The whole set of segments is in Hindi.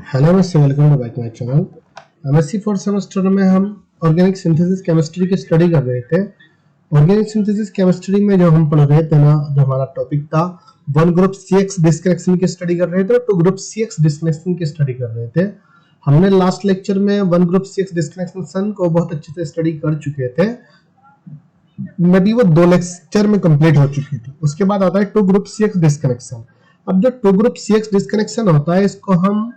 हेलो दोस्तों, welcome to back my channel. MSc fourth semester में हम ऑर्गेनिक सिंथेसिस केमिस्ट्री की स्टडी कर रहे थे। ऑर्गेनिक सिंथेसिस केमिस्ट्री में जो हम पढ़ रहे थे ना, जो हमारा टॉपिक था, वन ग्रुप CX डिस्कनेक्शन की स्टडी कर रहे थे और टू ग्रुप CX डिस्कनेक्शन की स्टडी कर रहे थे। हमने लास्ट लेक्चर में वन ग्रुप CX डिस्कनेक्शन को बहुत अच्छे से स्टडी कर चुके थे। मे बी वो 2 लेक्चर में कंप्लीट हो चुकी थी। उसके बाद आता है टू ग्रुप CX डिस्कनेक्शन। अब जो टू ग्रुप CX डिस्कनेक्शन होता है, इसको हम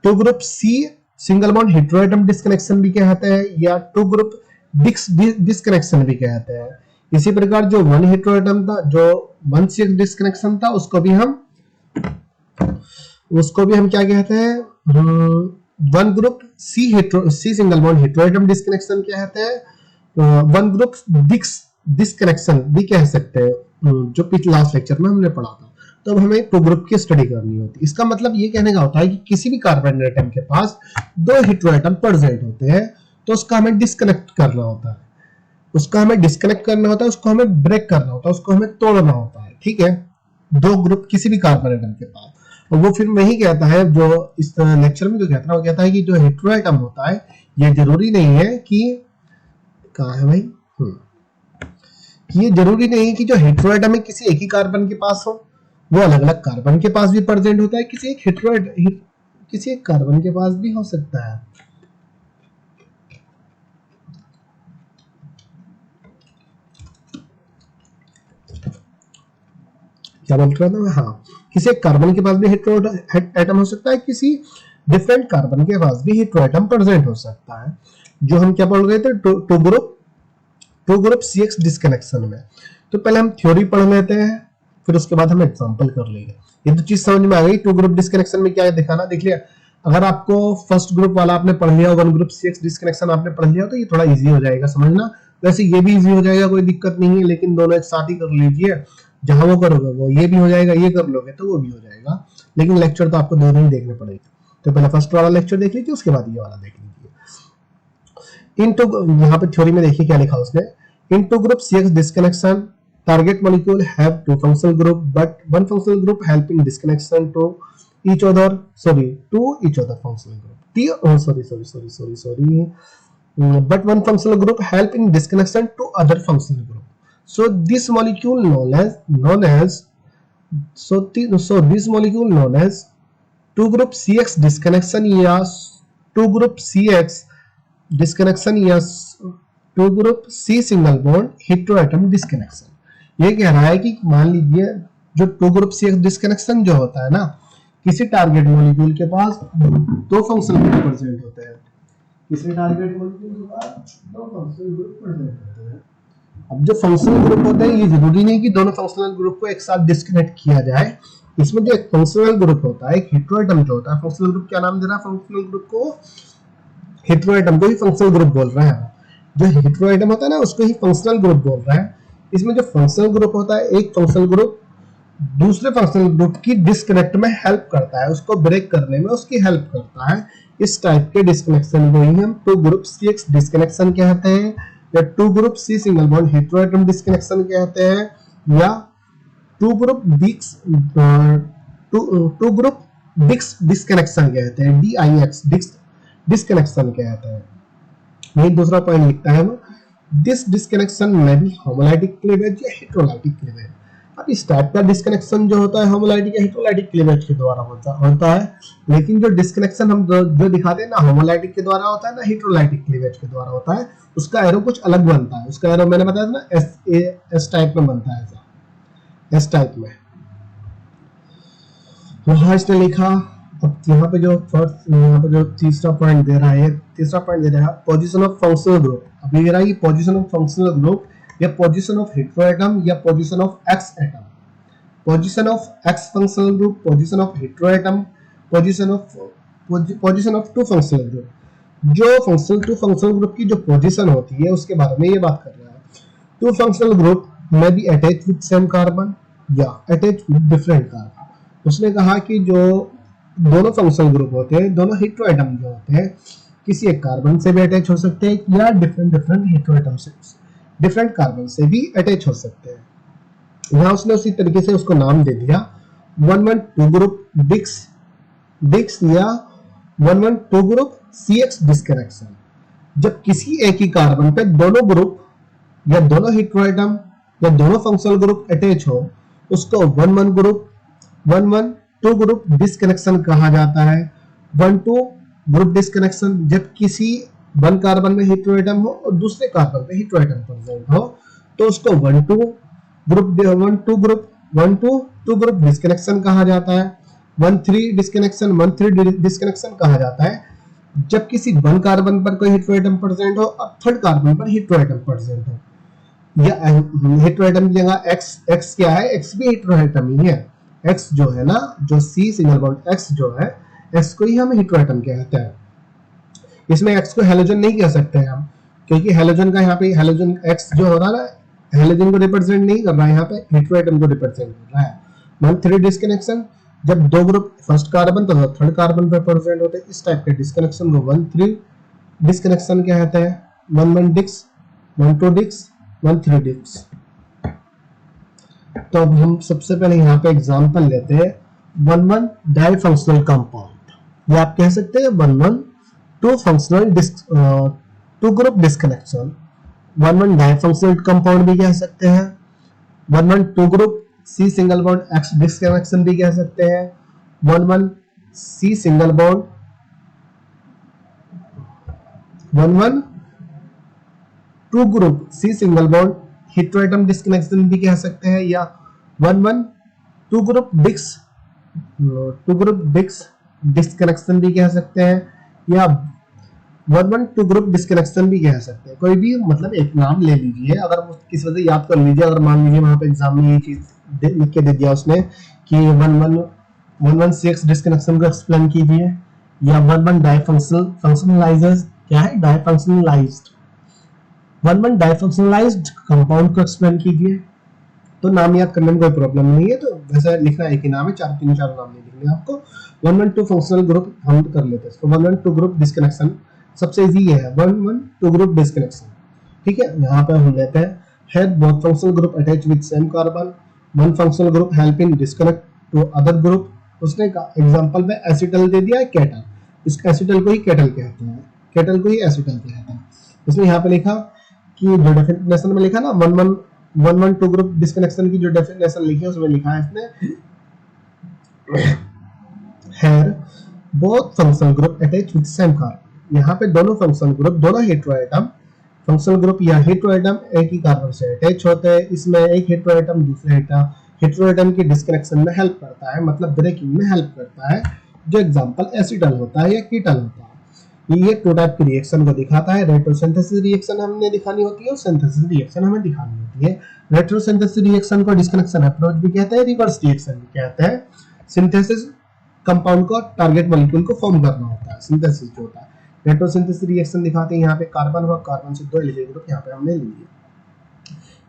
two group C single bond heteroatom disconnection भी कहते हैं या टू ग्रुप डिस्कनेक्शन भी कहते हैं। इसी प्रकार जो वन हेटेरोएटम था, जो वन CX डिस्कनेक्शन था, उसको भी हम क्या कहते हैं, one group C single bond heteroatom disconnection कहते हैं। वन ग्रुप डिस्कनेक्शन भी कह सकते हैं, जो पिछले लास्ट लेक्चर में हमने पढ़ा था। तो अब हमें टू ग्रुप की स्टडी करनी होती है। इसका मतलब ये कहने का होता है कि किसी भी कार्बन एटम के पास 2 हेटेरोएटम प्रेजेंट होते हैं, तो उसका हमें डिस्कनेक्ट करना होता है, उसको हमें ब्रेक करना होता है, उसको हमें तोड़ना होता है। ठीक है, 2 ग्रुप किसी भी कार्बन एटम के पास। और वो फिर वही कहता है, जो इस लेक्चर में जो कहता है, वो कहता है कि जो हेटेरोएटम होता है, ये जरूरी नहीं है कि कहाँ है भाई, ये जरूरी नहीं है कि जो हेटेरोएटम है किसी एक ही कार्बन के पास हो, वो अलग अलग कार्बन के पास भी प्रेजेंट होता है। किसी एक कार्बन के पास भी हो सकता है। क्या बोल रहा था मैं? हाँ, किसी एक कार्बन के पास भी हेटेरोएटम हो सकता है, किसी डिफरेंट कार्बन के पास भी हेटेरोएटम प्रेजेंट हो सकता है। जो हम क्या बोल रहे थे, टू ग्रुप CX डिस्कनेक्शन में। तो पहले हम थ्योरी पढ़ लेते हैं, फिर उसके बाद हम एग्जांपल कर लेंगे। ये तो चीज समझ में आ गई। टू ग्रुप डिस्कनेक्शन में क्या है दिखाना, देख लिया। अगर आपको फर्स्ट ग्रुप वाला आपने पढ़ लिया, वन ग्रुप CX डिस्कनेक्शन आपने पढ़ लिया, तो ये थोड़ा इजी हो जाएगा समझना। वैसे ये भी इजी हो जाएगा, कोई दिक्कत नहीं है, लेकिन दोनों एक साथ ही कर लीजिए। जहां वो करोगे वो ये भी हो जाएगा, ये कर लोगे तो वो भी हो जाएगा। लेकिन लेक्चर तो आपको दोनों ही देखने पड़ेगा। तो पहले फर्स्ट वाला लेक्चर देख लीजिए, उसके बाद ये वाला देख लीजिए। यहाँ पे थ्योरी में देखिए क्या लिखा उसने। In two group CX disconnection, target molecule have 2 functional group, but one functional group help in disconnection to each other functional group. But one functional group help in disconnection to other functional group. So this molecule known as two group CX disconnection या two group CX disconnection या two group C single bond heteroatom disconnection। ये कह रहा है कि मान लीजिए जो टू ग्रुप CX डिस्कनेक्शन जो होता है ना, किसी टारगेट मॉलिक्यूल के पास 2 फंक्शनल ग्रुप प्रेजेंट होते हैं। किसी टारगेट मॉलिक्यूल के पास 2 फंक्शनल ग्रुप प्रेजेंट होते हैं। अब जो फंक्शनल ग्रुप होते हैं, ये जरूरी नहीं कि दोनों फंक्शनल ग्रुप को एक साथ डिस्कनेक्ट किया जाए। इसमें जो एक फंक्शनल ग्रुप होता है, एक हेटेरोएटम जो होता है, फंक्शनल ग्रुप क्या नाम दे रहा है, फंक्शनल ग्रुप को हेटेरोएटम को ही फंक्शनल ग्रुप बोल रहा है। जो हेटेरोएटम होता है ना, उसको ही फंक्शनल ग्रुप बोल रहा है। इसमें जो फंक्शनल ग्रुप होता है, एक फंक्शनल ग्रुप दूसरे फंक्शनल ग्रुप की डिस्कनेक्ट में हेल्प करता है, उसको ब्रेक करने में उसकी हेल्प करता है। इस टाइप के डिस्कनेक्शन को ही हम टू ग्रुप CX डिस्कनेक्शन कहते हैं, या two group C single bond heteroatom disconnection कहते हैं, या टू ग्रुप डिक्स डिस्कनेक्शन कहते हैं, DIX डिस्कनेक्शन कहते हैं। ये दूसरा पॉइंट लिखता है। This disconnection may be homolytic cleavage या heterolytic cleavage। अब इस टाइप का डिस्कनेक्शन जो होता है होमोलाइटिक या हेटेरोलाइटिक क्लीवेज के द्वारा होता है। लेकिन जो डिस्कनेक्शन हम जो दिखाते हैं ना, होमोलाइटिक के द्वारा होता है ना, हेटेरोलाइटिक क्लीवेज के द्वारा होता है, उसका एरो कुछ अलग बनता है। उसका एरो मैंने बताया था ना, एस टाइप में बनता है, ऐसा एस टाइप में। वहां इसने लिखा। अब यहाँ पे जो तीसरा पॉइंट दे रहा है, पोजीशन ऑफ फंक्शनल ग्रुप। अब ये रहा, पोजीशन ऑफ फंक्शनल ग्रुप या पोजीशन ऑफ हेटेरोएटम या position of X atom. Position of X functional group, position of heteroatom, position of two functional group. जो टू फंक्शनल ग्रुप की जो पोजीशन होती है, उसके बारे में ये बात कर रहा है। टू फंक्शनल ग्रुप में be attach with same carbon या अटैच विद डिफरेंट कार्बन। उसने कहा कि जो दोनों फंक्शनल ग्रुप होते हैं, दोनों हेटेरोएटम जो होते हैं, किसी एक कार्बन से भी अटैच हो सकते हैं या डिफरेंट हेटेरोएटम से, डिफरेंट कार्बन से भी अटैच हो सकते हैं। यहाँ उसने उसी तरीके से उसको नाम दे दिया 112 ग्रुप डिक्स या 112 ग्रुप CH डिस्कनेक्शन, जब किसी एक ही कार्बन पे दोनों ग्रुप या दोनों हेटेरोएटम या दोनों फंक्शनल ग्रुप अटैच हो, उसको 112 ग्रुप डिस्कनेक्शन कहा जाता है। 12 ग्रुप डिस्कनेक्शन जब किसी वन कार्बन में हेटेरोएटम हो और दूसरे कार्बन पे हेटेरोएटम प्रेजेंट हो, तो उसको 12 ग्रुप डिस्कनेक्शन कहा जाता है। 13 डिस्कनेक्शन कहा जाता है जब किसी वन कार्बन पर कोई हेटेरोएटम प्रेजेंट हो और थर्ड कार्बन पर हेटेरोएटम प्रेजेंट हो, या हेटेरोएटम की जगह x क्या है, x भी हेटेरोएटम ही है। x जो है ना, जो C सिंगल बॉन्ड x जो है, x को ही हम हेटेरोएटम कहते हैं। इसमें x को हैलोजन नहीं कह सकते हम, क्योंकि हैलोजन का यहाँ पे हैलोजन x जो हो रहा है ना, हैलोजन को रिप्रेजेंट नहीं कर रहा है, यहाँ पे हेटेरोएटम को रिप्रेजेंट कर रहा है। 13 डिस्कनेक्शन जब दो ग्रुप फर्स्ट कार्बन तो थर्ड कार्बन पे प्रेजेंट होते हैं, इस टाइप के डिस्कनेक्शन को 13 डिस्कनेक्शन कहते हैं। 11 डिक्स, 12 डिक्स, 13 डिक्स। तो अब हम सबसे पहले यहाँ पे एग्जांपल लेते हैं 11 डाइफंक्शनल कंपाउंड, या आप कह सकते हैं 2 ग्रुप डिस्कनेक्शन। 11 डाइफंक्शनल कंपाउंड भी कह सकते हैं, 2 group C single bond X disconnection भी कह सकते हैं, 11 C single bond 2 group C single bond heteroatom disconnection भी कह सकते हैं, या 2 ग्रुप डिक्स डिस्कनेक्शन भी कह सकते हैं, या 2 ग्रुप डिस्कनेक्शन भी कह सकते हैं। कोई भी मतलब एक नाम ले लीजिए, अगर किसी वजह से याद कर लीजिए। अगर मान लीजिए वहां पे एग्जाम में ये चीज लिख के दे दिया उसने कि 11 CX डिस्कनेक्शन को एक्सप्लेन कीजिए, या 11 डाइफंक्शनलाइजर्स क्या है, डाइफंक्शनलाइज्ड 11 डाइफंक्शनलाइज्ड कंपाउंड को एक्सप्लेन कीजिए। तो नाम याद करने में कोई प्रॉब्लम नहीं है, तो वैसे लिखना एक ही नाम है, 4 नाम नहीं लिखने आपको। 112 फंक्शनल ग्रुप हम कर लेते हैं इसको। 112 ग्रुप डिस्कनेक्शन सबसे इजी है, 112 ग्रुप डिस्कनेक्शन। ठीक है, यहाँ पे हम लेते हैं head both functional group attach with same carbon, one functional group help in disconnect to other group. उसने एग्जांपल में एसिटल दे दिया है, केटल, इस एसिटल को ही केटल कहते हैं, केटल को ही एसिटल कहते हैं। इसमें यहाँ पे लिखा कि जो डेफिनेशन में लिखा ना 112 ग्रुप डिस्कनेक्शन की जो डेफिनेशन लिखी है उसमें लिखा है इसने here both functional group attach with same carbon. यहाँ पे दोनों फंक्शनल ग्रुप, दोनों हेटेरोएटम फंक्शनल ग्रुप या हेटेरोएटम एक ही कार्बन से अटैच होते हैं। इसमें एक हेटेरोएटम दूसरे हेटेरोएटम की डिस्कनेक्शन में हेल्प करता है, मतलब ब्रेकिंग में हेल्प करता है, जो एग्जांपल एसिटल होता है या कीटल होता है। ये 2 टाइप की रिएक्शन को दिखाता है। रेट्रोसिंथेसिस रिएक्शन हमने दिखानी होती है और सिंथेसिस रिएक्शन हमें दिखानी होती है। रेट्रोसिंथेसिस रिएक्शन को डिस्कनेक्शन अप्रोच भी कहते हैं, रिवर्स रिएक्शन भी कहते हैं। सिंथेसिस कंपाउंड को टारगेट मॉलिक्यूल को फॉर्म करना होता है, सिंथेसिस जो होता है। रेट्रोसिंथेसिस रिएक्शन दिखाते हैं, यहाँ पे कार्बन हुआ, कार्बन से 2 एल्डिहाइड ग्रुप यहाँ पे हमने ले लिए।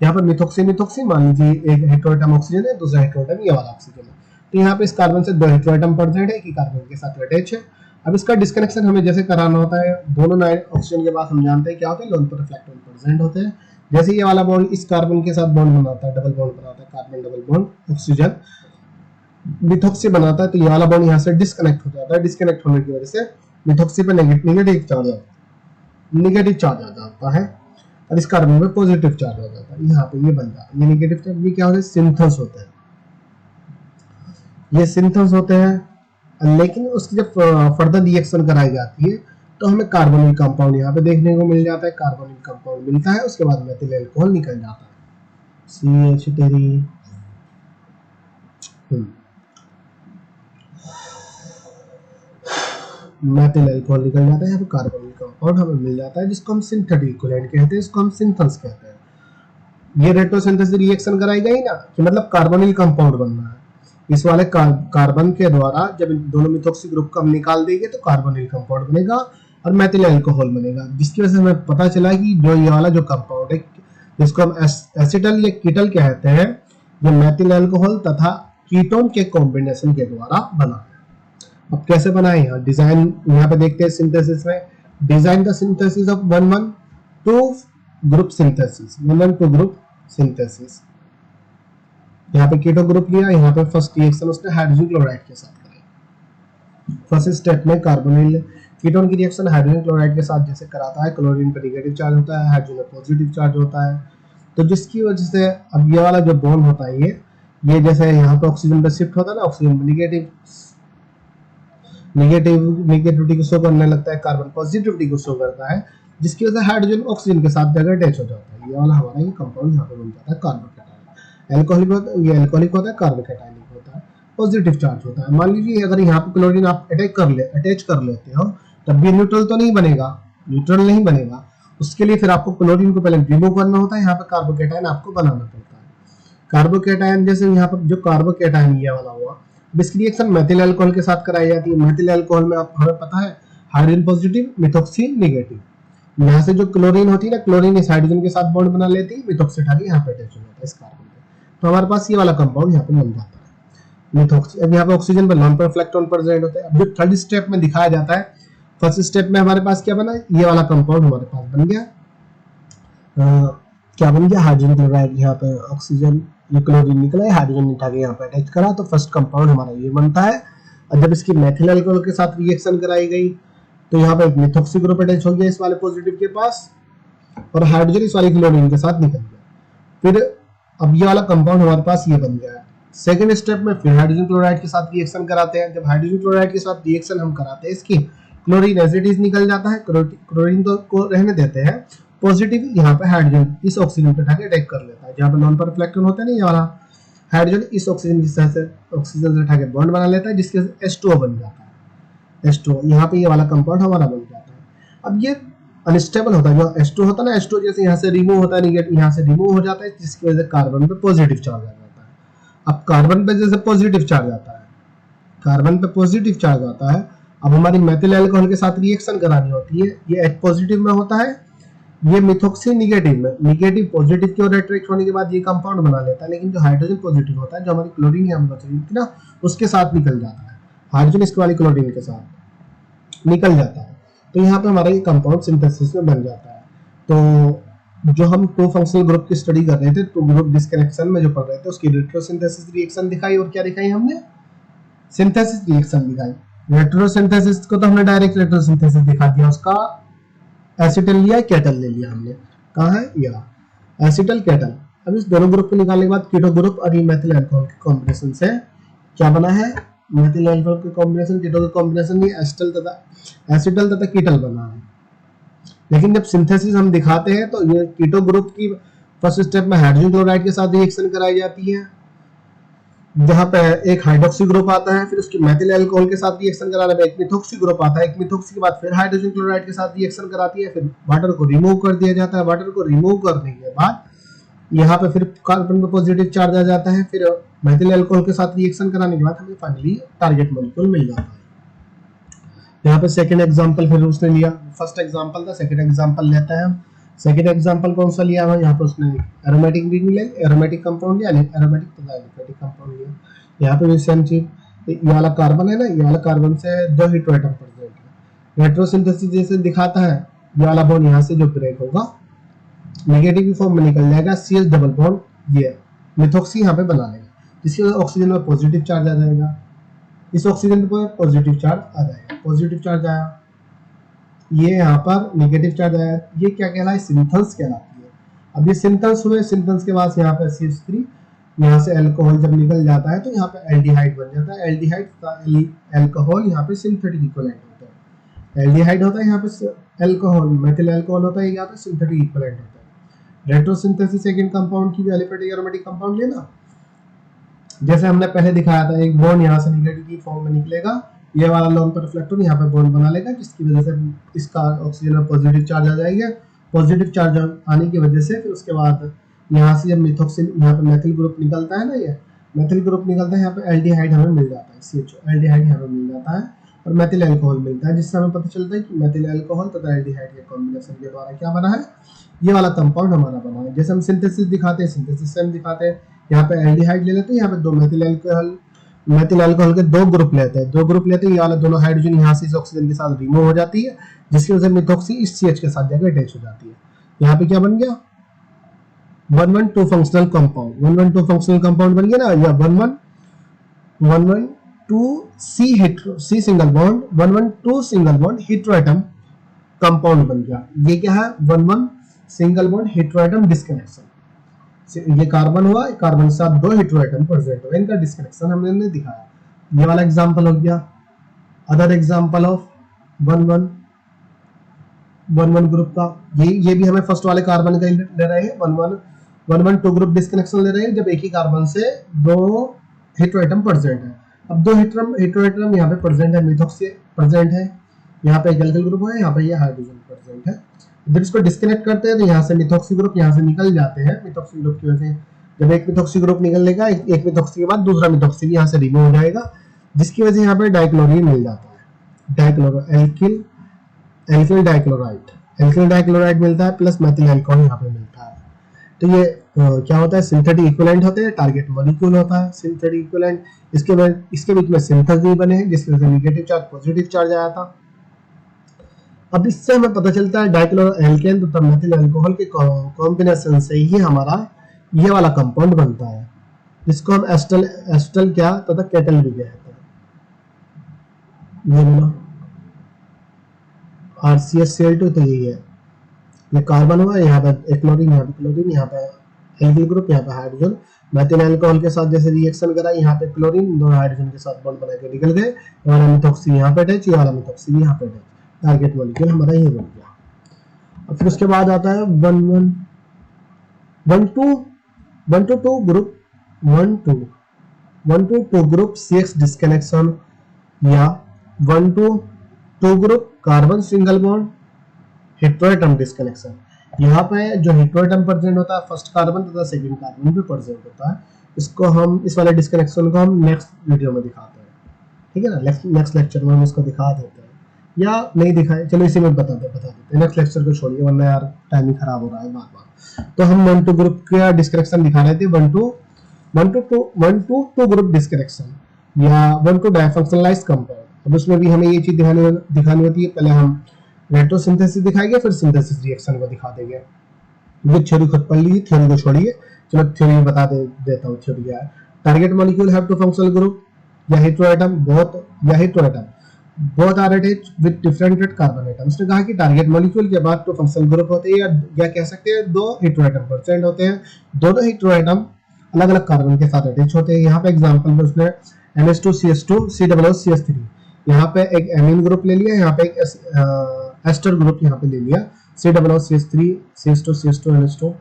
यहाँ पर मिथॉक्सी मान लीजिए एक हेटेरोएटम ऑक्सीजन है, दूसरा हेटेरोएटम ये वाला ऑक्सीजन है। तो यहाँ पे इस कार्बन से 2 हेटेरोएटम प्रेजेंट है, एक ही कार्बन के साथ अटैच है। अब इसका डिस्कनेक्शन हमें जैसे कराना होता है, दोनों ऑक्सीजन के बाद हम जानते हैं क्या होता है, लोन पर रिफ्लेक्टोन प्रेजेंट होते हैं। जैसे ये वाला बॉन्ड इस कार्बन के साथ बॉन्ड बनाता है, डबल बॉन्ड बनाता है, carbon double bond oxygen methoxy बनाता है, तो ये वाला बॉन्ड यहाँ से डिस्कनेक्ट हो जाता है। डिस्कनेक्ट होने की वजह से मिथॉक्सी पे नेगेटिव चार्ज आ जाता है और इस कार्बन पे पॉजिटिव चार्ज आ जाता है। यहाँ पे ये बन जाता है, ये नेगेटिव चार्ज, ये क्या होता है, सिंथेस होता है, ये सिंथेस होते हैं। लेकिन उसकी जब फर्दर रिएक्शन कराई जाती है तो हमें कार्बोनिल कंपाउंड यहाँ पे देखने को मिल जाता है। कार्बोनिल कंपाउंड मिलता है, उसके बाद मेथिल अल्कोहल निकल जाता है, CH3 मेथिल अल्कोहल निकल जाता है। यहाँ पे कार्बोनिल कंपाउंड हमें मिल जाता है, जिसको हम सिंथेटिक इक्विवेलेंट कहते हैं, इसको हम सिंथेस कहते हैं। ये रेट्रोसिंथेसिस रिएक्शन कराई गई ना, कि मतलब कार्बोनिल कंपाउंड बनना है। इस वाले कार्बन के द्वारा जब दोनों मिथॉक्सी ग्रुप को हम निकाल देंगे तो कार्बोनिल कंपाउंड बनेगा और मेथिल अल्कोहल बनेगा, जिसकी वजह से हमें पता चला कि जो ये वाला जो कंपाउंड है जिसको हम एसिटल या कीटल कहते हैं, ये मेथिल अल्कोहल तथा कीटोन के कॉम्बिनेशन के द्वारा बना है। अब कैसे बना है, यहाँ डिजाइन यहाँ पे देखते हैं सिंथेसिस में। Design the synthesis of 112 group synthesis, 112 group synthesis. यहाँ पे कीटो ग्रुप लिया, यहाँ पे फर्स्ट रिएक्शन उसने हाइड्रोजन क्लोराइड के साथ कराई। फर्स्ट स्टेप में कार्बोनिल कीटोन की रिएक्शन हाइड्रोजन क्लोराइड के साथ जैसे कराता है, क्लोरीन पर नेगेटिव चार्ज होता है, हाइड्रोजन पर पॉजिटिव चार्ज होता है, तो जिसकी वजह से अब ये वाला जो बॉन्ड होता है ये जैसे यहाँ पे ऑक्सीजन पे शिफ्ट होता है ना, ऑक्सीजन पे नेगेटिविटी को शो करने लगता है, कार्बन पॉजिटिविटी को शो करता है, जिसकी वजह से हाइड्रोजन ऑक्सीजन के साथ जगह अटैच हो जाता है। ये वाला हमारा ये कंपाउंड यहाँ पे बन जाता है कार्बोकेटाइन। एल्कोहलिक होता है, कार्बोकेटाइनिक होता है, पॉजिटिव चार्ज होता है। मान लीजिए अगर यहाँ पे क्लोरीन आप अटैच कर लेते हो तब भी न्यूट्रल तो नहीं बनेगा, न्यूट्रल नहीं बनेगा। उसके लिए फिर आपको क्लोरीन को पहले रिमूव करना होता है, यहाँ पे कार्बोकेटाइन आपको बनाना पड़ता है। कार्बोकेटाइन जैसे यहाँ पर जो कार्बोकेटाइन ये वाला हुआ, इसकी रिएक्शन मेथिल अल्कोहल के साथ कराई जाती है। मेथिल अल्कोहल में आप हमें पता है हाइड्रोजन पॉजिटिव, मिथॉक्सी नेगेटिव। यहाँ से जो क्लोरीन होती है ना, क्लोरीन इस हाइड्रोजन के साथ बॉन्ड बना लेती है, मिथॉक्सी उठा के यहाँ पे अटैच हो जाता है इस कार्बन पे। तो हमारे पास ये वाला कंपाउंड यहाँ पे बन जाता है मिथॉक्सी। अब यहाँ पे ऑक्सीजन पर नॉन पेयर इलेक्ट्रॉन प्रेजेंट होते हैं। अब जो थर्ड स्टेप में दिखाया जाता है, फर्स्ट स्टेप में हमारे पास क्या बना, ये वाला कंपाउंड हमारे पास बन गया। क्या बन गया, हाइड्रोजन क्लोराइड। यहाँ पे ऑक्सीजन ये क्लोरीन निकला है, हाइड्रोजन उठा के यहाँ पे अटैच करा, तो फर्स्ट कंपाउंड हमारा ये बनता है। और जब इसकी मेथिल अल्कोहल के साथ रिएक्शन कराई गई तो यहाँ पे मिथॉक्सी ग्रुप अटैच हो गया इस वाले पॉजिटिव के पास, और हाइड्रोजन इस वाले क्लोरीन के साथ निकल गया। फिर अब ये वाला कंपाउंड हमारे पास ये बन गया है। सेकेंड स्टेप में फिर हाइड्रोजन क्लोराइड के साथ रिएक्शन कराते हैं। जब हाइड्रोजन क्लोराइड के साथ रिएक्शन हम कराते हैं, इसकी क्लोरीन एज इट इज निकल जाता है, क्लोरीन को रहने देते हैं, पॉजिटिव यहाँ पे हाइड्रोजन इस ऑक्सीजन पे उठाके अटैक कर लेता है। जहाँ पे नॉन पेयर इलेक्ट्रॉन होते हैं ना, ये वाला हाइड्रोजन इस ऑक्सीजन से उठाके बॉन्ड बना लेता है, जिसके H2O बन जाता है। H2O यहाँ पे ये वाला कंपाउंड हमारा बन जाता है। अब ये अनस्टेबल होता है, जो H2 होता है ना, H2 जैसे यहाँ से रिमूव होता है, नेगेटिव यहाँ से रिमूव हो जाता है, जिसकी वजह से कार्बन पे पॉजिटिव चार्ज आ जाता है। अब कार्बन पे जैसे पॉजिटिव चार्ज आता है, कार्बन पे पॉजिटिव चार्ज आता है, अब हमारी मेथिल अल्कोहल के साथ रिएक्शन करानी होती है। ये H पॉजिटिव में होता है, ये मिथॉक्सी नेगेटिव में, नेगेटिव पॉजिटिव की ओर अट्रैक्ट होने के बाद ये कंपाउंड बना लेता है। लेकिन जो हाइड्रोजन पॉजिटिव होता है, जो हमारी क्लोरीन यहाँ बच रही थी ना, उसके साथ निकल जाता है, हाइड्रोजन इसके वाली क्लोरीन के साथ निकल जाता है। तो यहाँ पे हमारा ये कंपाउंड सिंथेसिस में बन जाता है। तो जो हम टू फंक्शनल ग्रुप की स्टडी कर रहे थे, टू ग्रुप डिस्कनेक्शन में जो पढ़ रहे थे, उसकी रेट्रोसिंथेसिस रिएक्शन दिखाई, और क्या दिखाई हमने, सिंथेसिस रिएक्शन दिखाई। रेट्रोसिंथेसिस को तो हमने डायरेक्ट रेट्रोसिंथेसिस दिखा दिया, उसका एसिटल लिया, केटल ले लिया हमने। कहाँ है यह एसिटल केटल। अब इस दोनों ग्रुप को निकालने के बाद कीटो ग्रुप और मेथिल अल्कोहल के कॉम्बिनेशन से क्या बना है, मेथिल अल्कोहल के कॉम्बिनेशन, कीटो के कॉम्बिनेशन में एसिटल तथा कीटल बना है। लेकिन जब सिंथेसिस हम दिखाते हैं तो ये कीटो ग्रुप की फर्स्ट स्टेप में हाइड्रोजन क्लोराइड के साथ रिएक्शन कराई जाती है, जहां पे एक हाइड्रोक्सी ग्रुप आता है, फिर उसकी मेथिल अल्कोहल के साथ रिएक्शन कराने में एक मिथॉक्सी ग्रुप आता है, एक मिथॉक्सी के बाद फिर हाइड्रोजन क्लोराइड के साथ रिएक्शन कराती है, फिर वाटर को रिमूव कर दिया जाता है। वाटर को रिमूव करने के बाद यहाँ पे फिर कार्बन पे पॉजिटिव चार्ज आ जाता है, फिर मेथिल अल्कोहल के साथ रिएक्शन कराने के बाद हमें फाइनली टारगेट मॉलिक्यूल मिल जाता है। यहाँ पे सेकंड एग्जांपल फिर उसने लिया, फर्स्ट एग्जांपल था, सेकंड एग्जांपल लेते हैं हम। सेकंड एग्जांपल कौन सा लिया है, यहाँ पे उसने एरोमेटिक रिंग ले, एरोमेटिक कंपाउंड लिया, एरोमेटिक तथा एलिफेटिक कंपाउंड लिया। यहाँ पे भी सेम चीज, ये वाला कार्बन है ना, ये वाला कार्बन से दो हेटेरोएटम प्रेजेंट है। रेट्रोसिंथेसिस जैसे दिखाता है, ये वाला बॉन्ड यहाँ से जो ब्रेक होगा, नेगेटिव फॉर्म में निकल जाएगा, CH डबल बॉन्ड ये मिथॉक्सी यहाँ पे बना लेगा, जिसकी वजह से ऑक्सीजन में पॉजिटिव चार्ज आ जाएगा, इस ऑक्सीजन पे पॉजिटिव चार्ज आ जाएगा, पॉजिटिव चार्ज आया, ये यहाँ पर नेगेटिव चार्ज आया, ये क्या कहलाए, सिंथेसिस कहलाती है। अब ये सिंथेसिस हुए, सिंथेसिस के बाद यहाँ पे CH3, यहाँ से अल्कोहल जब निकल जाता है तो यहाँ पे एल्डिहाइड बन जाता है। एल्डिहाइड का अल्कोहल यहाँ पे सिंथेटिक इक्विवेलेंट होता है, एल्डिहाइड होता है यहाँ पे अल्कोहल, मेथिल अल्कोहल होता है, यहाँ पे सिंथेटिक इक्विवेलेंट होता है। रेट्रोसिंथेसिस सेकंड कंपाउंड की जो एलिफेटिक एरोमेटिक कंपाउंड लेना, जैसे हमने पहले दिखाया था, एक बॉन्ड यहाँ से नेगेटिव की फॉर्म में निकलेगा, ये वाला नॉन पेयर इलेक्ट्रॉन यहाँ पे बॉन्ड बना लेगा, जिसकी वजह से इसका ऑक्सीजन में पॉजिटिव चार्ज आ जाएगा। पॉजिटिव चार्ज आने की वजह से फिर उसके बाद यहाँ से जब मिथॉक्सिन, यहाँ पे मेथिल ग्रुप निकलता है ना, ये मेथिल ग्रुप निकलता है, यहाँ पे एल्डिहाइड हमें मिल जाता है, CHO एल्डिहाइड यहाँ पे मिल जाता है, और मेथिल अल्कोहल मिलता है, जिससे हमें पता चलता है कि मेथिल अल्कोहल तथा एल्डिहाइड के कॉम्बिनेशन के द्वारा क्या बना है, ये वाला कंपाउंड हमारा बना है। जैसे हम सिंथेसिस दिखाते हैं, सिंथेसिस से हम दिखाते हैं, यहाँ पे एल्डिहाइड ले लेते हैं, यहाँ पे दो मेथिल अल्कोहल के दो ग्रुप लेते हैं, ये वाला दोनों हाइड्रोजन यहाँ से इस ऑक्सीजन के साथ रिमूव हो जाती है, जिसकी वजह से मिथॉक्सी इस CH के साथ जाकर अटैच हो जाती है। यहाँ पे क्या बन गया, 112 फंक्शनल कंपाउंड, 112 फंक्शनल कंपाउंड बन गया ना, या 112 C single bond 112 single bond heteroatom compound बन गया। ये क्या है? 11 सिंगल बॉन्ड हेटेरोएटम डिस्कनेक्शन। ये कार्बन हुआ, कार्बन के साथ 2 हेटेरोएटम प्रेजेंट हुए, इनका डिस्कनेक्शन हमने दिखाया। ये वाला एग्जांपल हो गया। अदर एग्जांपल ऑफ 11 ग्रुप का, ये भी हमें फर्स्ट वाले कार्बन का ले रहे हैं। 112 ग्रुप डिस्कनेक्शन ले रहे हैं जब एक ही कार्बन से 2 हेटेरोएटम प्रेजेंट है। अब 2 हेटेरोएटम यहाँ पे प्रेजेंट है, मिथॉक्सी प्रेजेंट है, यहाँ पे एक एल्किल ग्रुप है, यहाँ पे ये हाइड्रोजन प्रेजेंट है। जब इसको डिस्कनेक्ट करते हैं तो यहाँ से मिथॉक्सी ग्रुप यहाँ से निकल जाते हैं। मिथॉक्सी ग्रुप की वजह से जब एक मिथॉक्सी ग्रुप निकलेगा, एक मिथॉक्सी के बाद दूसरा मिथॉक्सी भी यहाँ से रिमूव हो जाएगा, जिसकी वजह से यहाँ पे डाइक्लोरीन मिल जाता है। डाइक्लोरो एल्किल डाइक्लोराइड मिलता है, प्लस मेथिल अल्कोहल यहाँ पे मिलता है। तो ये क्या होता है? सिंथेटिक इक्विवेलेंट होते हैं, टारगेट मॉलिक्यूल होता है सिंथेटिक इक्विवेलेंट। इसके बीच में सिंथेस भी बने हैं, जिसकी वजह से नेगेटिव चार्ज पॉजिटिव चार्ज आया था। अब इससे हमें पता चलता है डाइक्लोरो एल्केन तथा मेथिल अल्कोहल के कॉम्बिनेशन से ही हमारा ये वाला कंपाउंड बनता है, जिसको हम एस्टल क्या तथा केटल भी कहते हैं। ये बोला RCH-Cl2, तो यही है। ये कार्बन हुआ, यहाँ पे एक क्लोरीन, यहाँ पे क्लोरीन, यहाँ पे एल्किल ग्रुप, यहाँ पे हाइड्रोजन। मेथिल अल्कोहल के साथ जैसे रिएक्शन करा, यहाँ पे क्लोरीन 2 हाइड्रोजन के साथ बॉन्ड बना के निकल गए। ये वाला मिथॉक्सी यहाँ पे अटैच, ये वाला मिथॉक्सी भी यहाँ पे अटैच। टारगेट मॉलिक्यूल हमारा ये बन गया। अब फिर उसके बाद आता है 112 ग्रुप 122 ग्रुप CX डिस्कनेक्शन, या 122 group carbon single bond heteroatom disconnection. यहाँ पे जो हेटेरोएटम प्रेजेंट होता है फर्स्ट कार्बन तथा सेकंड कार्बन भी प्रेजेंट होता है। इसको हम इस वाले डिस्कनेक्शन को हम नेक्स्ट वीडियो में दिखाते हैं, ठीक है ना? नेक्स्ट लेक्चर में हम इसको दिखा देते हैं, या नहीं दिखाए, चलो इसी में बता देते हैं। नेक्स्ट लेक्चर को छोड़िए, वरना यार टाइम ही खराब हो रहा है बार। तो हम 1-2 ग्रुप का डिस्कनेक्शन दिखा रहे थे। 1-2 ग्रुप डिस्कनेक्शन या 1-2 डाइफंक्शनलाइज्ड कंपाउंड। अब उसमें भी हमें ये चीज दिखानी होती है। पहले हम रेट्रोसिंथेसिस दिखाएंगे, फिर सिंथेसिस रिएक्शन को दिखा देंगे। ये थ्योरी खुद पढ़ लीजिए, थ्योरी को छोड़िए। चलो थ्योरी बता देता हूँ। थ्योरी क्या है? Target molecule have two functional group या heteroatom both are attached with different carbon atom. उसने कहा कि टारगेट मॉलिक्यूल के बाद तो फंक्शनल ग्रुप होते हैं, या कह सकते हैं 2 हेटेरोएटम प्रेजेंट होते हैं। दोनों हेटेरोएटम अलग अलग कार्बन के साथ अटैच होते हैं। यहाँ पे एग्जांपल में उसने NH2CH2 COOCH3, यहाँ पे एक एमीन ग्रुप ले लिया, यहाँ पे एक एस्टर ग्रुप यहाँ पे ले लिया, COOCH3 CH2 NH2।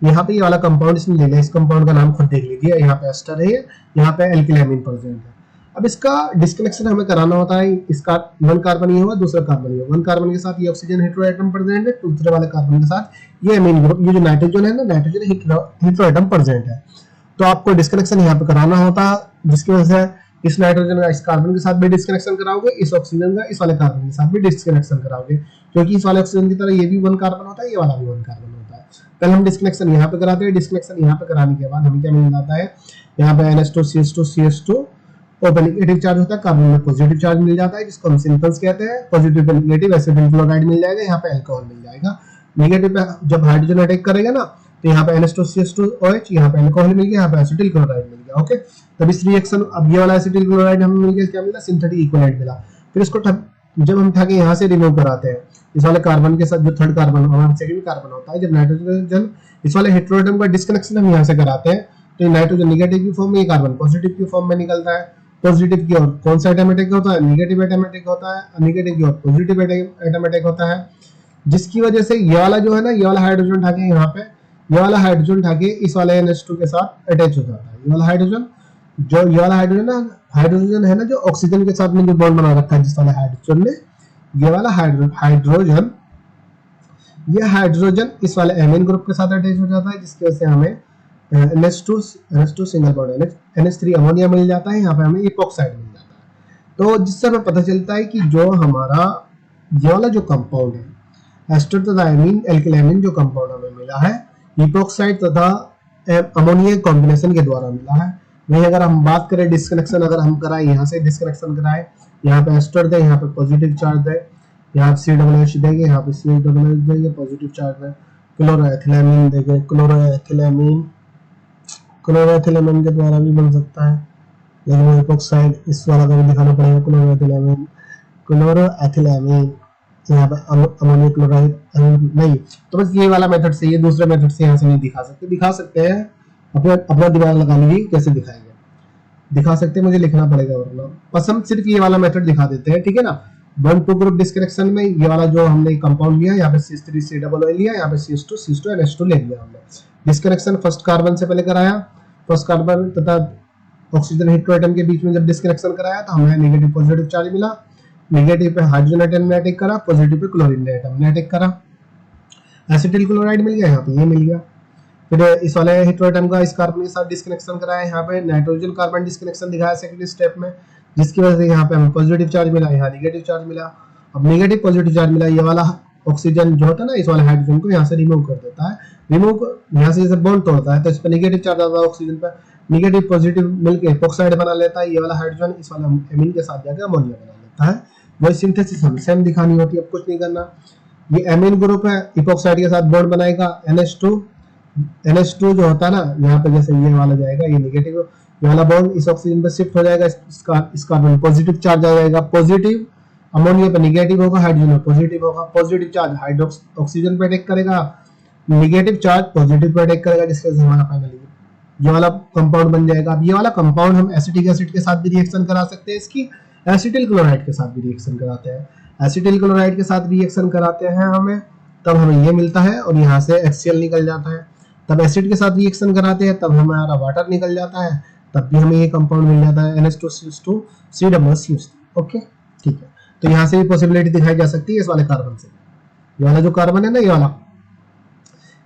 यहाँ पे ये वाला कंपाउंड इसने ले लिया। इस कंपाउंड का नाम खुद देख लीजिए। यहाँ पे एस्टर है, यहाँ पे एल्किल एमीन प्रेजेंट है। अब इसका डिस्कनेक्शन हमें कराना होता है। इसका 1 कार्बन ये हुआ, दूसरा कार्बन ये हुआ। 1 कार्बन के साथ ये ऑक्सीजन हेटेरोएटम प्रेजेंट है, दूसरे वाले कार्बन के साथ ये एमीन ग्रुप, ये जो नाइट्रोजन है ना, नाइट्रोजन हेटेरोएटम प्रेजेंट है। तो आपको डिस्कनेक्शन यहाँ पे कराना होता है, जिसकी वजह से इस नाइट्रोजन का इस कार्बन के साथ भी डिस्कनेक्शन कराओगे, इस ऑक्सीजन का इस वाले कार्बन के साथ भी डिस्कनेक्शन कराओगे, क्योंकि इस वाले ऑक्सीजन की तरह ये भी 1 कार्बन होता है, ये वाला भी 1 कार्बन होता है। पहले हम डिस्कनेक्शन यहाँ पे कराते हैं। डिस्कनेक्शन यहाँ पे कराने के बाद हमें क्या मिल जाता है? यहाँ पे NH2CH2 ओपन नेगेटिव चार्ज होता है, कार्बन में पॉजिटिव चार्ज मिल जाता है, जिसको हम सिंपल्स कहते हैं। Positive pay negative acetyl chloride मिल जाएगा, यहाँ पे अल्कोहल मिल जाएगा। नेगेटिव पे जब हाइड्रोजन अटैक करेगा ना, तो यहाँ पे NH2CH2OH, यहाँ पे अल्कोहल मिल गया, यहाँ पे एसिटिल क्लोराइड मिल गया। ओके, तब इस रिएक्शन, अब ये वाला एसिटिल क्लोराइड हमें मिल गया, क्या मिला? सिंथेटिक इक्विवेलेंट मिला। फिर इसको जब हम उठा के यहाँ से रिमूव कराते हैं, इस वाले कार्बन के साथ जो थर्ड कार्बन हमारा सेकंड कार्बन होता है, जब नाइट्रोजन इस वाले हेटेरोएटम का डिस्कनेक्शन हम यहाँ से कराते हैं, तो ये नाइट्रोजन नेगेटिव की फॉर्म में, ये कार्बन पॉजिटिव की फॉर्म में निकलता है। पॉजिटिव की ओर कौन सा एटम अटैक होता है? नेगेटिव एटम अटैक होता है। नेगेटिव की ओर पॉजिटिव एटम अटैक होता है, जिसकी वजह से ये वाला जो है ना, ये वाला हाइड्रोजन उठा के यहाँ पे, ये वाला हाइड्रोजन उठा के इस वाले NH2 के साथ अटैच हो जाता है। ये वाला हाइड्रोजन, जो ये वाला हाइड्रोजन है ना, जो ऑक्सीजन के साथ में जो बॉन्ड बना रखा है जिस वाले हाइड्रोजन ने, ये वाला हाइड्रोजन, ये हाइड्रोजन इस वाले एमीन ग्रुप के साथ अटैच हो जाता है, जिसकी वजह से हमें NH2 single bond NH3 ammonia मिल जाता है। यहाँ पे हमें इपॉक्साइड मिल जाता है। तो जिससे हमें पता चलता है कि जो हमारा ये वाला जो कंपाउंड है, एस्टर तथा एमीन एल्किल एमीन जो कंपाउंड हमें मिला है, इपॉक्साइड तथा अमोनिया कॉम्बिनेशन के द्वारा मिला है। वहीं अगर हम बात करें डिस्कनेक्शन, अगर हम कराए, यहाँ से डिस्कनेक्शन कराए, यहाँ पे एस्टर दे, यहाँ पे पॉजिटिव चार्ज दे, यहाँ पे COOH देंगे, यहाँ पे COOH देंगे, पॉजिटिव चार्ज है। क्लोरोएथिलेमीन देंगे, क्लोरोएथिलेमीन के द्वारा भी बन सकता है। लेकिन वो इपोक्साइड इस वाला का भी दिखाना पड़ेगा, क्लोरोएथिलेमीन, क्लोरोएथिलेमीन, यहाँ पे अमोनियम क्लोराइड नहीं। तो बस ये वाला मेथड से, ये दूसरे मेथड से यहाँ से नहीं दिखा सकते हैं। अपना अपना दिमाग लगा लीजिए कैसे दिखाएंगे, दिखा सकते हैं, मुझे लिखना पड़ेगा वरना। बस हम सिर्फ ये वाला मेथड दिखा देते हैं, ठीक है ना। 1-2 ग्रुप डिस्कनेक्शन में ये वाला जो हमने कंपाउंड लिया, यहाँ पे CH3COO लिया, यहाँ पे CH2 NH2 ले लिया हमने। डिस्कनेक्शन फर्स्ट कार्बन से पहले कराया, फर्स्ट कार्बन तथा ऑक्सीजन हेटेरोएटम के बीच में जब डिस्कनेक्शन कराया तो हमें नेगेटिव पॉजिटिव चार्ज मिला। नेगेटिव पे हाइड्रोजन एटम ने अटैक करा, पॉजिटिव पे क्लोरीन एटम ने अटैक करा। एसिटिल क्लोराइड मिल गया, यहाँ पे ये मिल गया। फिर इस वाले हेटेरोएटम का इस कार्बन के साथ डिस्कनेक्शन कराया, यहाँ पे नाइट्रोजन कार्बन डिस्कनेक्शन दिखाया सेकंड स्टेप में, जिसकी वजह से यहाँ पे हमें पॉजिटिव चार्ज मिला, यहाँ नेगेटिव चार्ज मिला। अब नेगेटिव पॉजिटिव चार्ज मिला, ये वाला ऑक्सीजन जो होता है ना, इस वाले हाइड्रोजन को यहाँ से रिमूव कर देता है। रिमूव यहाँ से जैसे बॉन्ड तोड़ता है तो इस पर नेगेटिव चार्ज आता है ऑक्सीजन पर, नेगेटिव पॉजिटिव मिलकर इपोक्साइड बना लेता है। ये वाला हाइड्रोजन इस वाला एमीन के साथ जाकर अमोनिया बना लेता है। वही सिंथेसिस हमें सेम दिखानी होती है, अब कुछ नहीं करना। ये एमीन ग्रुप है, इपोक्साइड के साथ बॉन्ड बनाएगा, NH2 जो होता है ना, यहाँ पे जैसे ये वाला जाएगा, ये नेगेटिव, ये वाला बॉन्ड इस ऑक्सीजन पे शिफ्ट हो जाएगा, इस कार्बन पॉजिटिव चार्ज आ जाएगा, पॉजिटिव अमोनिया पे नेगेटिव होगा, हाइड्रोजन पे पॉजिटिव होगा। पॉजिटिव चार्ज हाइड्रोक्स ऑक्सीजन पे अटैक करेगा, negative charge positive pay attack करेगा, जिसके वजह से हमारा फाइनली ये वाला कंपाउंड बन जाएगा। अब ये वाला कंपाउंड हम एसिटिक एसिड के साथ भी रिएक्शन करा सकते हैं, इसकी एसिटिल क्लोराइड के साथ भी रिएक्शन कराते हैं। एसिटिल क्लोराइड के साथ रिएक्शन कराते हैं हमें, तब हमें ये मिलता है और यहाँ से HCl निकल जाता है। तब एसिड के साथ रिएक्शन कराते हैं, तब हमारा वाटर निकल जाता है, तब भी हमें ये कंपाउंड मिल जाता है NH2CH2 COOH। ओके, ठीक है। तो यहाँ से भी पॉसिबिलिटी दिखाई जा सकती है इस वाले कार्बन से। ये वाला जो कार्बन है ना, ये वाला,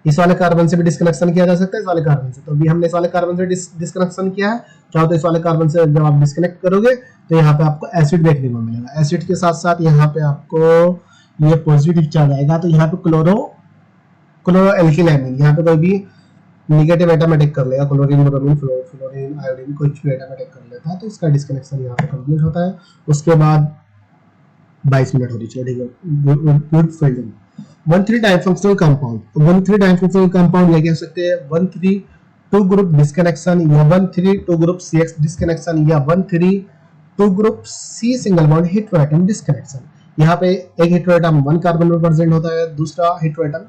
इस वाले कार्बन से भी डिस्कनेक्शन किया जा सकता है इस वाले कार्बन से। तो अभी हमने इस वाले कार्बन से डिस्कनेक्शन किया है, चाहो तो इस वाले कार्बन से जब आप डिस्कनेक्ट करोगे तो यहाँ पे आपको एसिड देखने को मिलेगा। एसिड के साथ साथ यहाँ पे आपको ये पॉजिटिव चार्ज आएगा, तो यहाँ पे क्लोरोएल्किल, यहाँ पे कोई भी नेगेटिव एटम अटैक कर लेगा, क्लोरीन, ब्रोमीन, फ्लोरीन, आयोडीन, कुछ भी एटम अटैक कर लेता है, तो इसका डिस्कनेक्शन यहाँ पे कंप्लीट होता है। उसके बाद 22 मिनट होनी चाहिए, ठीक है। Good fielding. 1,3 डाइफंक्शनल कंपाउंड, 1,3 डाइफंक्शनल कंपाउंड ये कह सकते हैं 1,3-2 ग्रुप डिस्कनेक्शन, या 1,3-2 ग्रुप CX डिस्कनेक्शन, या 1,3-2 group C single bond heteroatom disconnection. यहाँ पे एक हेटेरोएटम 1 कार्बन में प्रेजेंट होता है, दूसरा हेटेरोएटम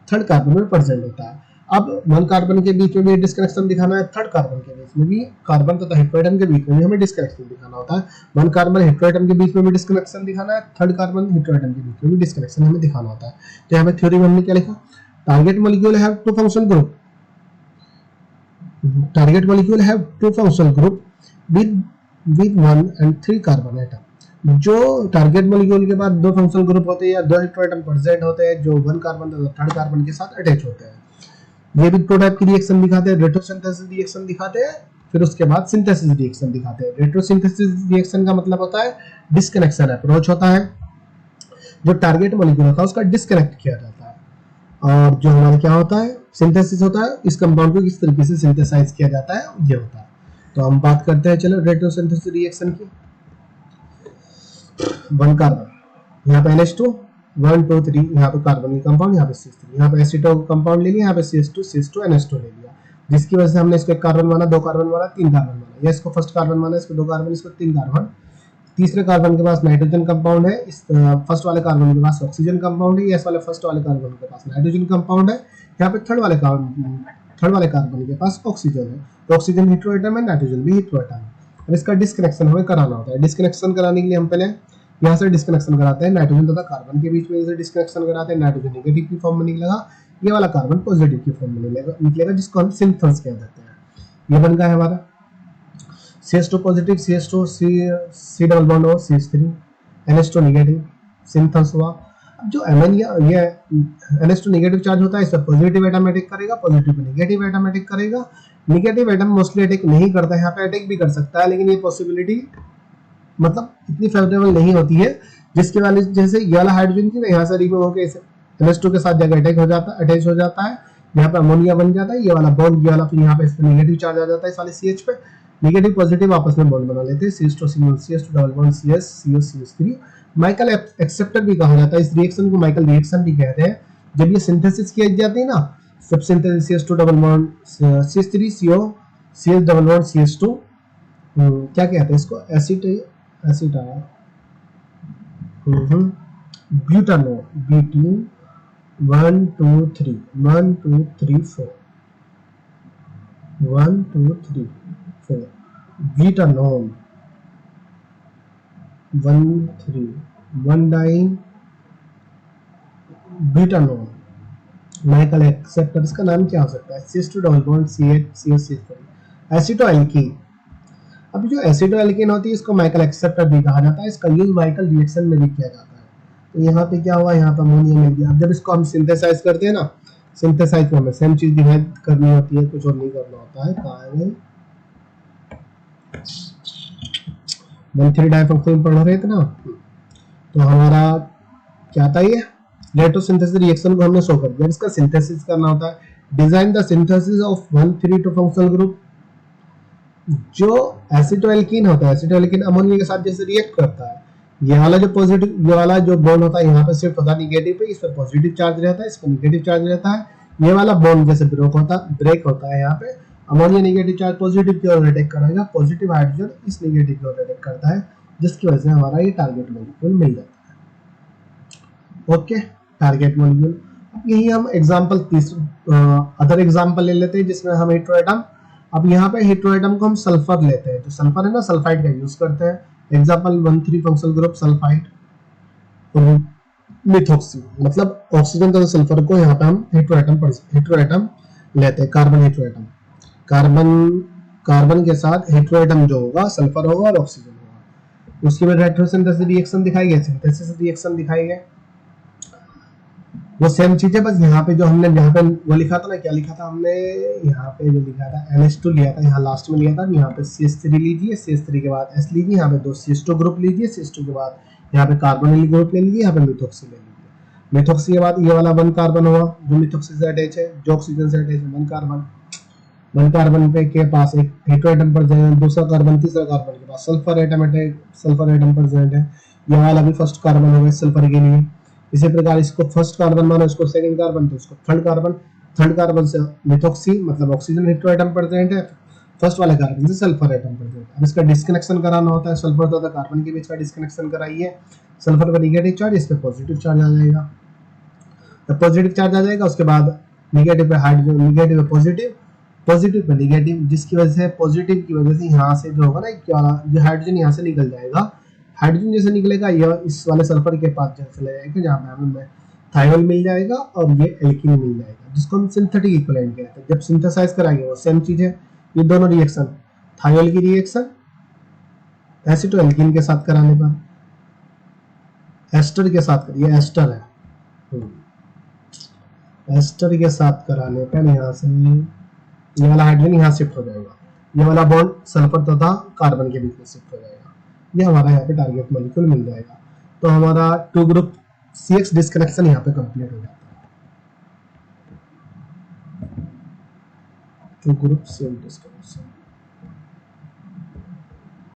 3rd कार्बन में प्रेजेंट होता है। अब 1 कार्बन के बीच में भी डिस्कनेक्शन दिखाना है, 3rd कार्बन के बीच में भी, कार्बन तथा हेटेरोएटम के बीच में भी हमें डिस्कनेक्शन दिखाना होता है। 1 कार्बन हेटेरोएटम के बीच में भी डिस्कनेक्शन दिखाना है, 3rd कार्बन हेटेरोएटम के बीच में भी डिस्कनेक्शन हमें दिखाना होता है। तो यहाँ पे थ्योरी में हमने क्या लिखा, target molecule have 2 functional group, target molecule have 2 functional group with 1 and 3 carbon atom. जो टारगेट मॉलिक्यूल के बाद 2 फंक्शनल ग्रुप होते हैं या 2 हेटेरोएटम प्रेजेंट होते हैं, जो 1 कार्बन तथा 3rd कार्बन के साथ अटैच होते हैं, ये भी 2 टाइप की रिएक्शन दिखाते हैं। रेट्रोसिंथेसिस रिएक्शन दिखाते हैं, फिर उसके बाद सिंथेसिस रिएक्शन दिखाते हैं। रेट्रोसिंथेसिस रिएक्शन का मतलब होता है डिस्कनेक्शन अप्रोच होता है, जो टारगेट मॉलिक्यूल होता है उसका डिस्कनेक्ट किया जाता है। और जो हमारा क्या होता है, सिंथेसिस होता है, इस कंपाउंड को किस तरीके से सिंथेसाइज किया जाता है, ये होता है। तो हम बात करते हैं चलो रेट्रोसिंथेसिस रिएक्शन की। 1 कार्बन, यहाँ पे NH2 1 2 3, यहाँ पे कार्बन की कंपाउंड, यहाँ पे CH3, यहाँ पे एसिटो कंपाउंड ले लिया, यहाँ पे CH2 NH2 ले लिया, जिसकी वजह से हमने इसको 1 कार्बन माना, 2 कार्बन माना, 3 कार्बन माना, या इसको फर्स्ट कार्बन माना, इसको 2 कार्बन, इसको 3 कार्बन। तीसरे कार्बन के पास नाइट्रोजन कंपाउंड है, इस फर्स्ट वाले कार्बन के पास ऑक्सीजन कंपाउंड है, या इस वाले फर्स्ट वाले कार्बन के पास नाइट्रोजन कंपाउंड है, यहाँ पे थर्ड वाले कार्बन के पास ऑक्सीजन है। तो ऑक्सीजन हेटेरोएटम है, नाइट्रोजन भी हेटेरोएटम है। अब इसका डिस्कनेक्शन हमें कराना होता है। डिस्कनेक्शन कराने के लिए हम पहले यहाँ से डिस्कनेक्शन कराते हैं, नाइट्रोजन तथा कार्बन के बीच में जैसे डिस्कनेक्शन कराते हैं, नाइट्रोजन नेगेटिव की फॉर्म में निकलेगा, ये वाला कार्बन पॉजिटिव की फॉर्म में निकलेगा, जिसको हम सिंथेसिस कहते हैं। ये बन गया है हमारा CH2 positive, CH2 C double bond हो, CH3 NH2 नेगेटिव, सिंथेसिस हुआ। अब जो अमोनिया ये NH2 नेगेटिव चार्ज होता है, इस पर पॉजिटिव एटम अटैक करेगा, positive pay negative atom attack करेगा। नेगेटिव एटम मोस्टली अटैक नहीं करता है, यहाँ पे अटैक भी कर सकता है, लेकिन ये पॉसिबिलिटी मतलब इतनी फेवरेबल नहीं होती है, जिसके वाले जैसे ये वाला हाइड्रोजन की ना यहाँ से रिमूव होकर NH2 के साथ जाकर अटैच हो जाता है, यहाँ पे अमोनिया बन जाता है, ये वाला बॉन्ड, ये वाला फिर यहाँ पे इस पे नेगेटिव चार्ज आ जाता है, इस वाले CH पे नेगेटिव पॉजिटिव आपस में बॉन्ड बना लेते हैं, CH2 CH2 double bond CS CO CH3। Michael acceptor भी कहा जाता है, इस रिएक्शन को माइकल रिएक्शन भी कहते हैं। जब ये सिंथेसिस की जाती है ना, सब synthesis CH2 double bond CH3 CO CH double bond CH2 क्या कहते हैं इसको, एसिटा butanol, BT 1 2 3 1 2 3 4 1 2 3 4 butanol 1 3 1 diene butanol Michael acceptor, इसका नाम क्या हो सकता है, सिस्टो डबल बॉन्ड CH एसिटोएल्कीन। अब जो एसिटोएल्कीन होती है इसको माइकल एक्सेप्टर भी कहा जाता है, इसका यूज माइकल रिएक्शन में भी किया जाता है। तो यहाँ पे क्या हुआ, यहाँ पे अमोनिया मिल गया। अब जब इसको हम सिंथेसाइज करते हैं ना, सिंथेसाइज में हमें सेम चीज डिवाइड करनी होती है, कुछ और नहीं करना होता है। कहाँ है 1,3 डाइफंक्शनल पढ़ रहे थे ना, तो हमारा क्या था, ये रेट्रोसिंथेसिस रिएक्शन को हमने शो कर दिया। इसका सिंथेसिस करना होता है, design the synthesis of 1,3,2 functional group. जो एसिटोएल्कीन होता है, एसिटोएल्कीन अमोनिया के साथ जैसे रिएक्ट करता है, ये वाला जो पॉजिटिव, ये वाला जो बॉन्ड होता है यहाँ पे शिफ्ट होता है निगेटिव पे, इस पर पॉजिटिव चार्ज रहता है, इस पर निगेटिव चार्ज रहता है। ये वाला बॉन्ड जैसे ब्रेक होता है, यहाँ पे अमोनिया निगेटिव चार्ज पॉजिटिव की ओर अटैक करेगा, पॉजिटिव हाइड्रोजन इस निगेटिव की ओर अटैक करता है, जिसकी वजह से हमारा ये टारगेट मॉलिक्यूल मिल जाता है। Okay, target molecule. अब यही हम एग्जांपल अदर एग्जांपल ले लेते हैं जिसमें हम हेटेरोएटम, अब यहाँ पे हेटेरोएटम को हम सल्फर लेते हैं, तो सल्फर है ना, सल्फाइड का यूज करते हैं। एग्जांपल 1,3 फंक्शनल ग्रुप सल्फाइड और मिथॉक्सी, मतलब ऑक्सीजन तथा सल्फर को यहाँ पे हम हेटेरोएटम लेते हैं, कार्बन हेटेरोएटम। कार्बन के साथ हेटेरोएटम जो होगा सल्फर होगा और ऑक्सीजन होगा। उसके बाद रेट्रोसिंथेसिस रिएक्शन दिखाई गई, सिंथेसिस रिएक्शन दिखाई गई, वो सेम चीज है, बस यहाँ पे जो हमने यहाँ पे वो लिखा था ना, क्या लिखा था हमने, यहाँ पे जो लिखा था NH2 लिया था, यहाँ लास्ट में लिया था। यहाँ पे CH3 लीजिए, CH3 के बाद S लीजिए, यहाँ पे 2 CH2 ग्रुप लीजिए, CH2 के बाद यहाँ पे कार्बोनिल ग्रुप ले लीजिए, यहाँ पे मिथॉक्सी ले लीजिए। मिथॉक्सी के बाद ये वाला 1 कार्बन हुआ जो मिथॉक्सी से अटैच है, जो ऑक्सीजन से अटैच है, 1 कार्बन पे के पास एक हेटेरोएटम प्रेजेंट है, दूसरा कार्बन, तीसरा कार्बन के पास सल्फर एटम प्रेजेंट है। ये वाला भी फर्स्ट कार्बन होगा सल्फर के लिए। इसी प्रकार इसको फर्स्ट कार्बन मानो, इसको सेकंड कार्बन, तो इसको थर्ड कार्बन से मिथॉक्सी मतलब ऑक्सीजन हेटेरोएटम प्रेजेंट है, फर्स्ट वाले कार्बन से सल्फर एटम प्रेजेंट। अब इसका डिस्कनेक्शन कराना होता है, सल्फर तथा कार्बन के बीच का डिस्कनेक्शन कराइए। सल्फर पर निगेटिव चार्ज, इस पे पॉजिटिव चार्ज आ जाएगा। जब पॉजिटिव चार्ज आ जाएगा उसके बाद निगेटिव पे हाइड्रोजन, निगेटिव पे पॉजिटिव, पॉजिटिव पे निगेटिव, जिसकी वजह से पॉजिटिव की वजह से यहाँ से जो होगा ना, क्या जो हाइड्रोजन यहाँ से निकल जाएगा। हाइड्रोजन जैसे निकलेगा यह इस वाले सल्फर के पास चला जाएगा, जहाँ पे हमें थायोल मिल जाएगा और ये एल्कीन मिल जाएगा, जिसको हम सिंथेटिक इक्विवेलेंट कहते हैं। जब सिंथेसाइज कराएंगे वो सेम चीज है, ये दोनों रिएक्शन, थायोल की रिएक्शन एसिटोएल्कीन के साथ कराने पर, एस्टर के साथ करिए, एस्टर है, एस्टर के साथ कराने पर यहाँ से ये वाला हाइड्रोजन यहाँ शिफ्ट हो जाएगा, ये वाला बॉन्ड सल्फर तथा कार्बन के बीच में शिफ्ट हो जाएगा, ये हमारा यहाँ पे टारगेट मॉलिक्यूल मिल जाएगा। तो हमारा 2 ग्रुप CX डिस्कनेक्शन यहाँ पे कंप्लीट हो जाता है। 2 ग्रुप CX डिस्कनेक्शन।